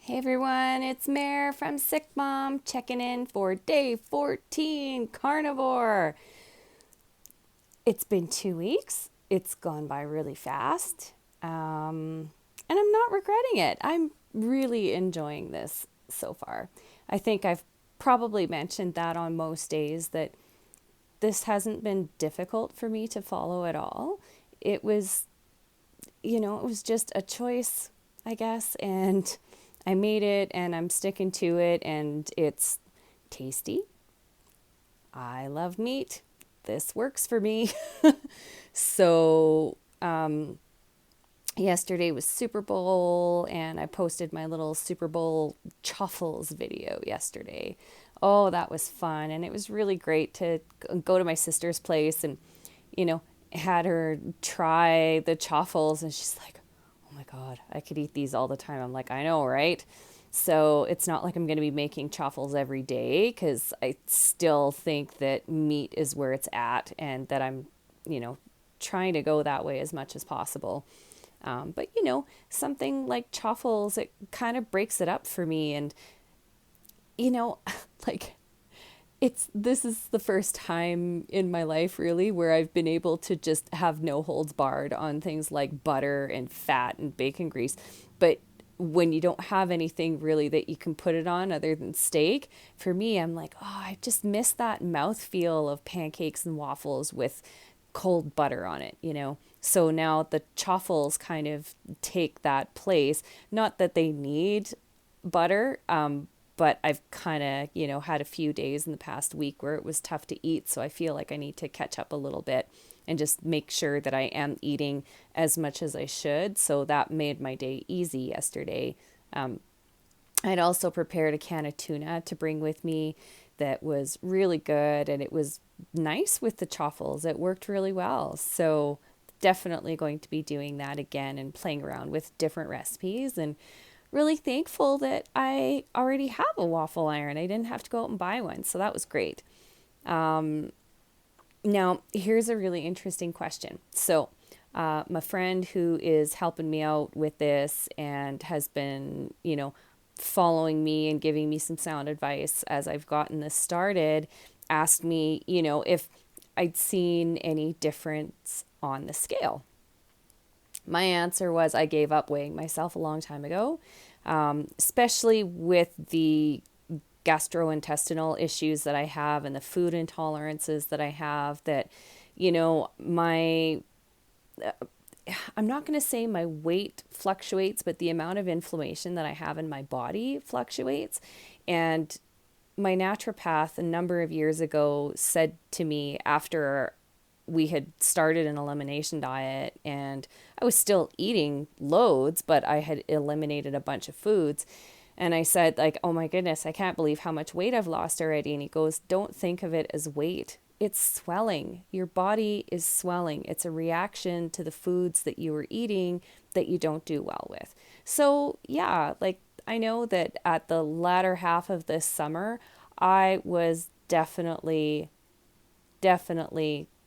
Hey everyone, it's Mare from SickMom checking in for day 14 Carnivore. It's been 2 weeks. It's gone by really fast. And I'm not regretting it. I'm really enjoying this so far. I think I've probably mentioned that on most days that this hasn't been difficult for me to follow at all. It was it was just a choice, I guess, and I made it and I'm sticking to it and it's tasty. I love meat. This works for me. So, yesterday was Super Bowl and I posted my little Super Bowl chuffles video yesterday. Oh, that was fun. And it was really great to go to my sister's place and, you know, had her try the chuffles and she's like, oh my God, I could eat these all the time. I'm like, I know, right? So it's not like I'm going to be making chaffles every day because I still think that meat is where it's at and that I'm, you know, trying to go that way as much as possible. But, something like chaffles, it kind of breaks it up for me. And, you know, like this is the first time in my life really where I've been able to just have no holds barred on things like butter and fat and bacon grease. But when you don't have anything really that you can put it on other than steak, for me, I'm like, oh, I just miss that mouthfeel of pancakes and waffles with cold butter on it. So now the chaffles kind of take that place. Not that they need butter, but I've kind of, had a few days in the past week where it was tough to eat. So I feel like I need to catch up a little bit and just make sure that I am eating as much as I should. So that made my day easy yesterday. I'd also prepared a can of tuna to bring with me that was really good and it was nice with the truffles. It worked really well. So definitely going to be doing that again and playing around with different recipes and really thankful that I already have a waffle iron. I didn't have to go out and buy one. So that was great. Now, here's a really interesting question. So, my friend who is helping me out with this and has been, following me and giving me some sound advice as I've gotten this started, asked me, if I'd seen any difference on the scale. My answer was I gave up weighing myself a long time ago, especially with the gastrointestinal issues that I have and the food intolerances that I have that, my I'm not going to say my weight fluctuates, but the amount of inflammation that I have in my body fluctuates. And my naturopath a number of years ago said to me after we had started an elimination diet and I was still eating loads, but I had eliminated a bunch of foods. And I said, like, oh my goodness, I can't believe how much weight I've lost already. And he goes, don't think of it as weight. It's swelling. Your body is swelling. It's a reaction to the foods that you were eating that you don't do well with. So, yeah, like I know that at the latter half of this summer, I was definitely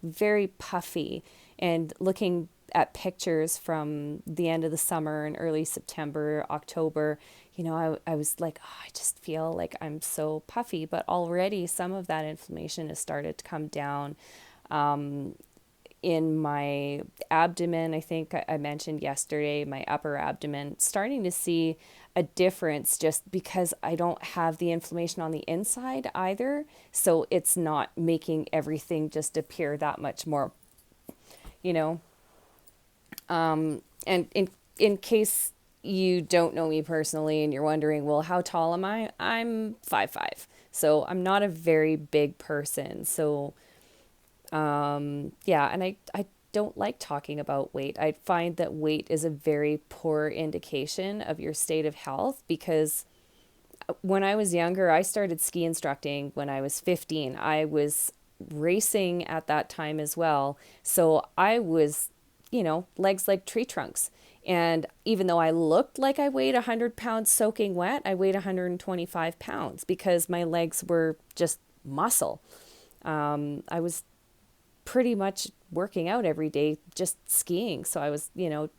very puffy. And looking at pictures from the end of the summer and early September, October, I was like, oh, I just feel like I'm so puffy. But already some of that inflammation has started to come down in my abdomen. I think I mentioned yesterday, my upper abdomen, starting to see a difference just because I don't have the inflammation on the inside either. So it's not making everything just appear that much more, you know. And in case you don't know me personally and you're wondering, well, how tall am I? I'm 5'5". So I'm not a very big person. So yeah, and I don't like talking about weight. I find that weight is a very poor indication of your state of health because when I was younger, I started ski instructing when I was 15. I was racing at that time as well. So I was, legs like tree trunks. And even though I looked like I weighed 100 pounds soaking wet, I weighed 125 pounds because my legs were just muscle. I was pretty much working out every day, just skiing. So I was,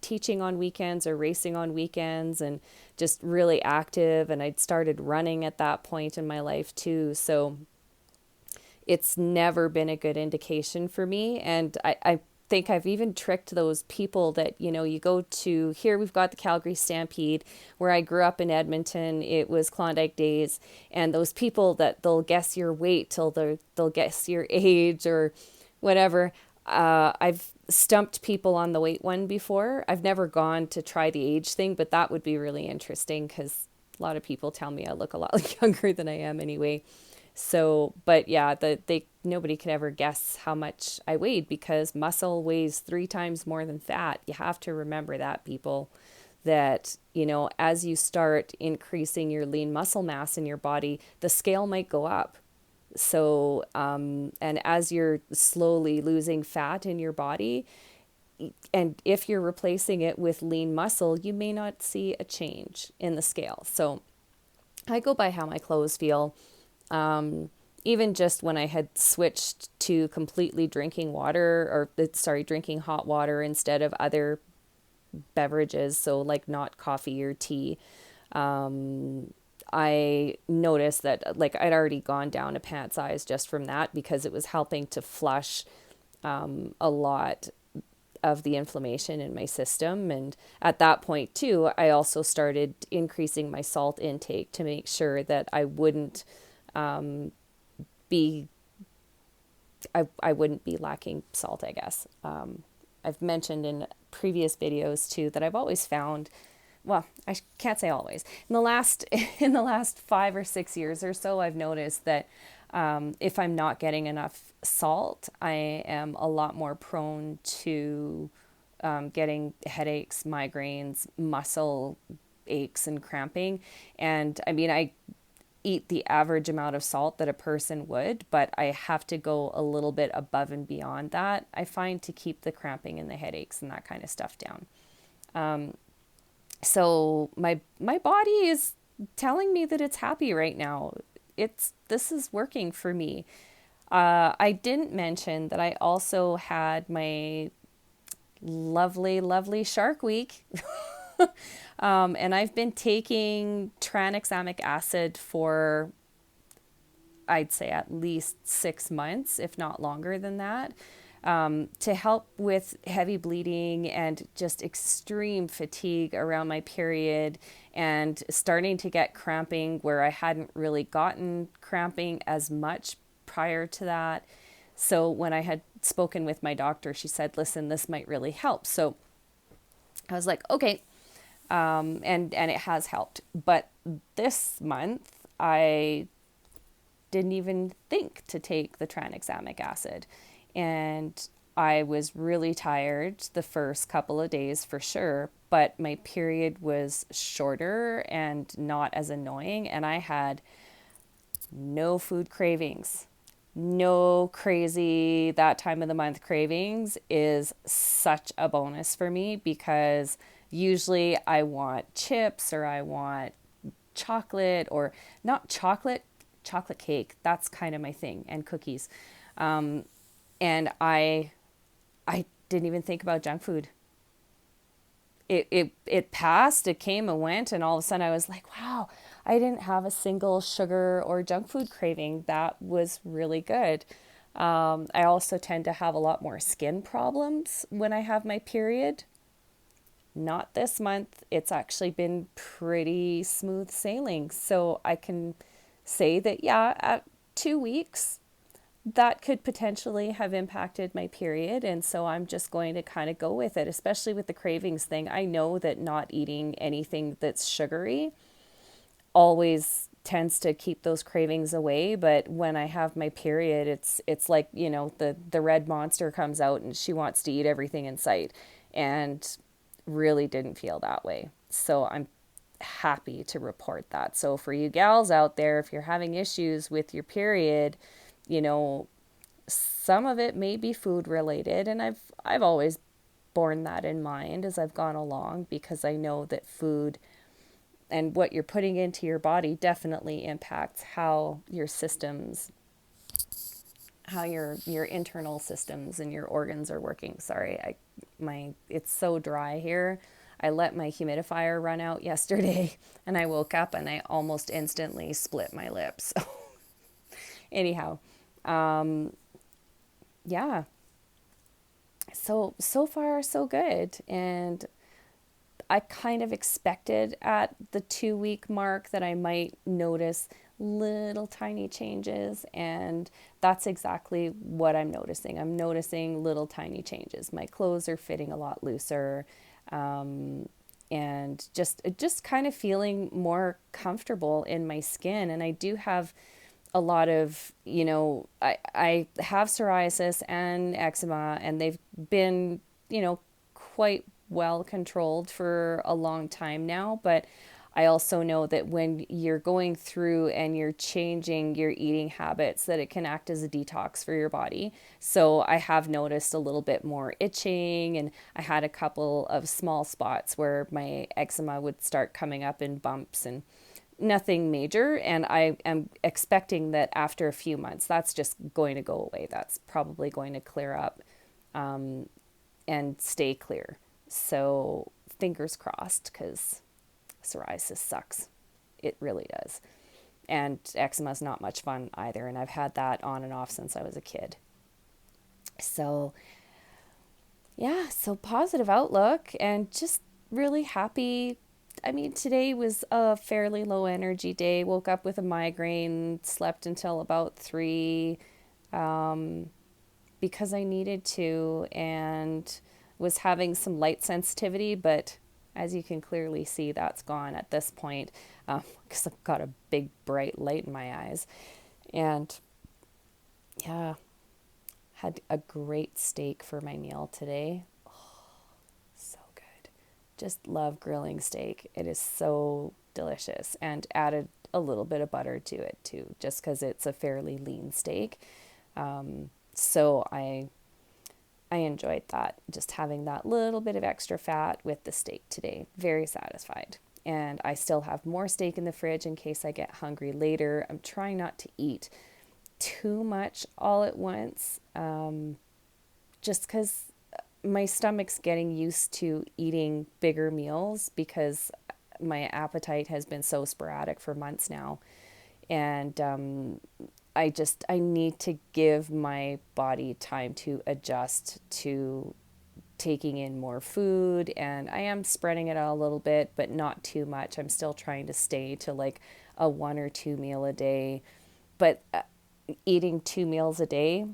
teaching on weekends or racing on weekends and just really active. And I'd started running at that point in my life too. So it's never been a good indication for me. And I think I've even tricked those people that, you go to here, we've got the Calgary Stampede where I grew up in Edmonton. It was Klondike days. And those people that they'll guess your weight till they'll guess your age or whatever. I've stumped people on the weight one before. I've never gone to try the age thing, but that would be really interesting because a lot of people tell me I look a lot younger than I am anyway. So, but yeah, nobody could ever guess how much I weighed because muscle weighs 3 times more than fat. You have to remember that, people, that, as you start increasing your lean muscle mass in your body, the scale might go up. So, and as you're slowly losing fat in your body, and if you're replacing it with lean muscle, you may not see a change in the scale. So I go by how my clothes feel. Even just when I had switched to completely drinking drinking hot water instead of other beverages, so like not coffee or tea, I noticed that like I'd already gone down a pant size just from that because it was helping to flush a lot of the inflammation in my system. And at that point too, I also started increasing my salt intake to make sure that I wouldn't be I wouldn't be lacking salt, I guess. I've mentioned in previous videos too that I've always found, well, I can't say always. In the last 5 or 6 years or so, I've noticed that if I'm not getting enough salt, I am a lot more prone to getting headaches, migraines, muscle aches, and cramping. And I mean, I eat the average amount of salt that a person would, but I have to go a little bit above and beyond that, I find, to keep the cramping and the headaches and that kind of stuff down. So my body is telling me that it's happy right now. This is working for me. I didn't mention that I also had my lovely, lovely Shark Week. And I've been taking tranexamic acid for, I'd say, at least 6 months, if not longer than that, to help with heavy bleeding and just extreme fatigue around my period and starting to get cramping where I hadn't really gotten cramping as much prior to that. So when I had spoken with my doctor, she said, listen, this might really help. So I was like, okay. And it has helped. But this month, I didn't even think to take the tranexamic acid. And I was really tired the first couple of days for sure, but my period was shorter and not as annoying. And I had no food cravings. No crazy that time of the month cravings is such a bonus for me because usually I want chips or I want chocolate or not chocolate, chocolate cake. That's kind of my thing, and cookies. And I didn't even think about junk food. It passed, it came and went, and all of a sudden I was like, wow, I didn't have a single sugar or junk food craving. That was really good. I also tend to have a lot more skin problems when I have my period. Not this month. It's actually been pretty smooth sailing. So I can say that, yeah, at 2 weeks, that could potentially have impacted my period. And so I'm just going to kind of go with it, especially with the cravings thing. I know that not eating anything that's sugary always tends to keep those cravings away. But when I have my period, it's like, the red monster comes out and she wants to eat everything in sight. And really didn't feel that way. So I'm happy to report that. So for you gals out there, if you're having issues with your period, some of it may be food related, and I've always borne that in mind as I've gone along because I know that food and what you're putting into your body definitely impacts how your systems how your internal systems and your organs are working. Sorry, it's so dry here. I let my humidifier run out yesterday and I woke up and I almost instantly split my lips. Anyhow, yeah. So far so good. And I kind of expected at the 2 week mark that I might notice little tiny changes, and that's exactly what I'm noticing. I'm noticing little tiny changes. My clothes are fitting a lot looser, and just kind of feeling more comfortable in my skin. And I do have a lot of, I have psoriasis and eczema, and they've been, quite well controlled for a long time now. But I also know that when you're going through and you're changing your eating habits, that it can act as a detox for your body. So I have noticed a little bit more itching, and I had a couple of small spots where my eczema would start coming up in bumps, and nothing major. And I am expecting that after a few months, that's just going to go away. That's probably going to clear up, and stay clear. So fingers crossed, because psoriasis sucks. It really does. And eczema is not much fun either. And I've had that on and off since I was a kid. So, yeah, so positive outlook and just really happy. I mean, today was a fairly low energy day. Woke up with a migraine, slept until about 3, because I needed to, and was having some light sensitivity, but as you can clearly see, that's gone at this point, because I've got a big bright light in my eyes. And yeah, had a great steak for my meal today. So good. Just love grilling steak. It is so delicious, and added a little bit of butter to it too, just because it's a fairly lean steak. So I enjoyed that, just having that little bit of extra fat with the steak today. Very satisfied. And I still have more steak in the fridge in case I get hungry later. I'm trying not to eat too much all at once, just because my stomach's getting used to eating bigger meals, because my appetite has been so sporadic for months now. And I need to give my body time to adjust to taking in more food, and I am spreading it out a little bit, but not too much. I'm still trying to stay to like a 1 or 2 meal a day, but eating 2 meals a day,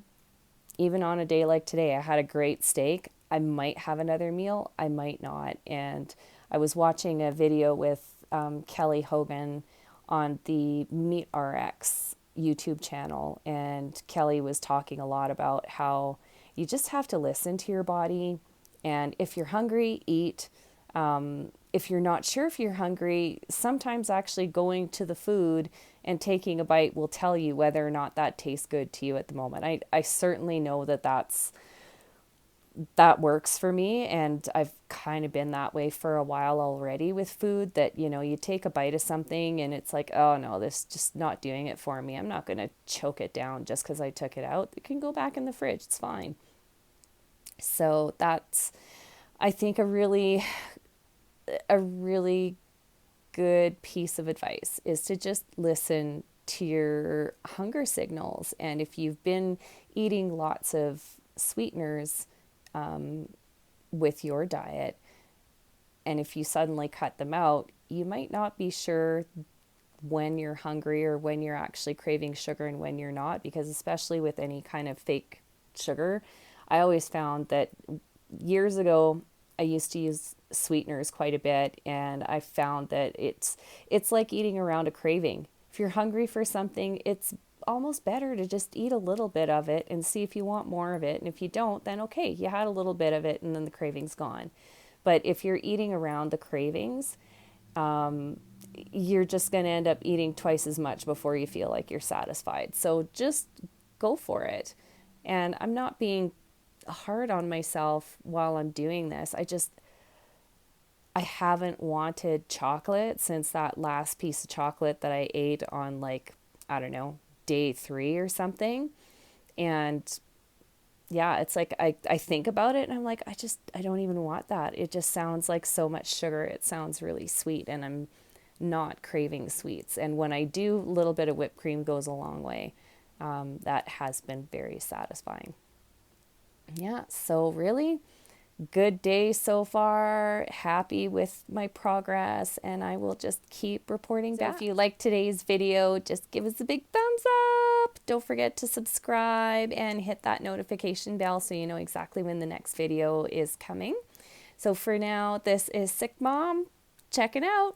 even on a day like today, I had a great steak. I might have another meal, I might not. And I was watching a video with Kelly Hogan on the Meat RX YouTube channel, and Kelly was talking a lot about how you just have to listen to your body, and if you're hungry, eat. If you're not sure if you're hungry, sometimes actually going to the food and taking a bite will tell you whether or not that tastes good to you at the moment. I certainly know that works for me, and I've kind of been that way for a while already with food, that you take a bite of something and it's like, oh no, this just not doing it for me. I'm not going to choke it down just because I took it out. It can go back in the fridge, it's fine. So that's, I think, a really good piece of advice is to just listen to your hunger signals. And if you've been eating lots of sweeteners with your diet, and if you suddenly cut them out, you might not be sure when you're hungry or when you're actually craving sugar and when you're not, because especially with any kind of fake sugar, I always found that years ago I used to use sweeteners quite a bit, and I found that it's like eating around a craving. If you're hungry for something, it's almost better to just eat a little bit of it and see if you want more of it. And if you don't, then okay, you had a little bit of it and then the craving's gone. But if you're eating around the cravings, you're just going to end up eating twice as much before you feel like you're satisfied. So just go for it. And I'm not being hard on myself while I'm doing this. I haven't wanted chocolate since that last piece of chocolate that I ate on, like, I don't know, day 3 or something. And yeah, it's like I think about it and I'm like, I don't even want that. It just sounds like so much sugar. It sounds really sweet and I'm not craving sweets. And when I do, a little bit of whipped cream goes a long way. That has been very satisfying. Yeah, so really good day so far. Happy with my progress, and I will just keep reporting back. If you like today's video, just give us a big thumbs up. Don't forget to subscribe and hit that notification bell so you know exactly when the next video is coming. So for now, this is SickMom checking out.